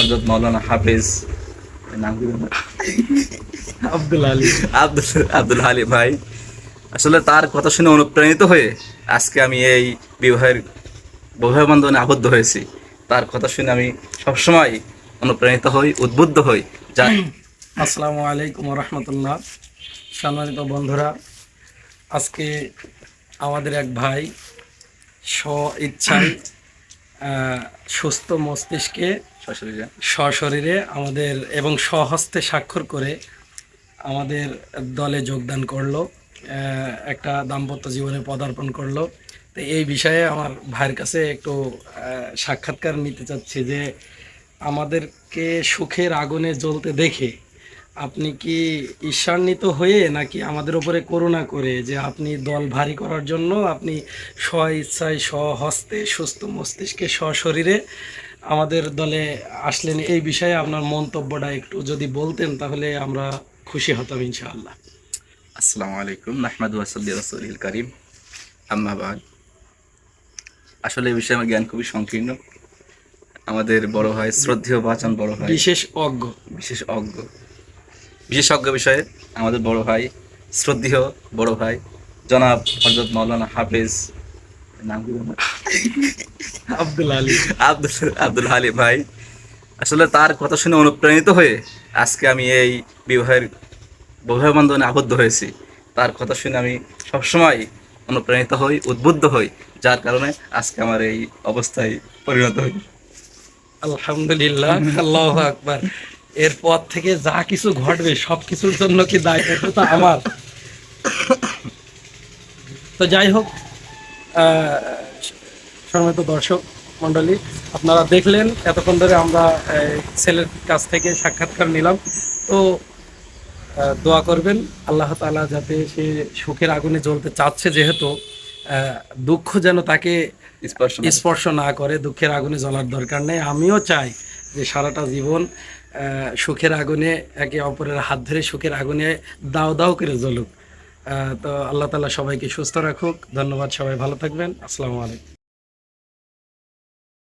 হযরত মাওলানা হাফেজ নাম কি জানো? আব্দুল আলী। আব্দুল হালিম ভাই। আসলে তার কথা শুনে অনুপ্রাণিত হয়ে আজকে আমি এই বিবাহের বৈবাহ বন্ধনে আবদ্ধ হয়েছি। তার কথা শুনে আমি সবসময় অনুপ্রাণিত হই, উদ্বুদ্ধ হই। যা আসসালামু আলাইকুম রহমতুল্লাহ। সম্মানিত বন্ধুরা, আজকে আমাদের এক ভাই স্ব ইচ্ছায় সুস্থ মস্তিষ্কে সশরীরে সশরীরে আমাদের এবং স্বহস্তে স্বাক্ষর করে আমাদের দলে যোগদান করলো, একটা দাম্পত্য জীবনে পদার্পণ করলো। তো এই বিষয়ে আমার ভাইয়ের কাছে একটু সাক্ষাৎকার নিতে চাচ্ছি যে আমাদেরকে সুখের আগুনে জ্বলতে দেখে আপনি কি ঈর্ষান্বিত হয়ে নাকি আমাদের উপরে করুণা করে যে আপনি দল ভারী করার জন্য আপনি স্ব ইচ্ছায় স্বহস্তে সুস্থ মস্তিষ্কে সশরীরে আমাদের দলে আসলেন, এই বিষয়ে আপনার মন্তব্যটা একটু যদি বলতেন তাহলে আমরা খুশি হতাম ইনশাআল্লাহ। আসসালামু আলাইকুম নাহমাদু ওয়া সাল্লি আলা রাসূলিল কারীম আম্মা বাদ। আসলে এই বিষয়ে আমার জ্ঞান খুবই সংকীর্ণ। আমাদের বড় ভাই, শ্রদ্ধেয় বাচন বড় ভাই, বিশেষজ্ঞ বিষয়ে আমাদের বড় ভাই, শ্রদ্ধেয় বড় ভাই জনাব হযরত মাওলানা হাফেজ নাম কি জানো? আব্দুল আলী। আব্দুল হালিম ভাই। আসলে তার কথা শুনে অনুপ্রাণিত হয়ে আজকে আমি এই বৈবাহ বন্ধনে আবদ্ধ হয়েছি। তার কথা শুনে আমি সবসময় অনুপ্রাণিত হই, উদ্বুদ্ধ হই, যার কারণে আজকে আমার এই অবস্থায় পরিণত হই। আলহামদুলিল্লাহ, আল্লাহু আকবার। এরপর থেকে যা কিছু ঘটবে সব কিছুর জন্য কি দায়িত্ব তো আমার। তো যাই হোক, সম্মানিত দর্শক মণ্ডলী, আপনারা দেখলেন এতক্ষণ ধরে আমরা ছেলের কাছ থেকে সাক্ষাৎকার নিলাম। তো দোয়া করবেন আল্লাহ তাআলা যাতে সে সুখের আগুনে জ্বলতে চাচ্ছে, যেহেতু দুঃখ যেন তাকে স্পর্শ না করে, দুঃখের আগুনে জ্বলার দরকার নেই। আমিও চাই যে সারাটা জীবন সুখের আগুনে একে অপরের হাত ধরে সুখের আগুনে দাও দাও করে জ্বলুক। তো আল্লাহ তাআলা সবাইকে সুস্থ রাখুক। ধন্যবাদ, সবাই ভালো থাকবেন। আসসালামু আলাইকুম।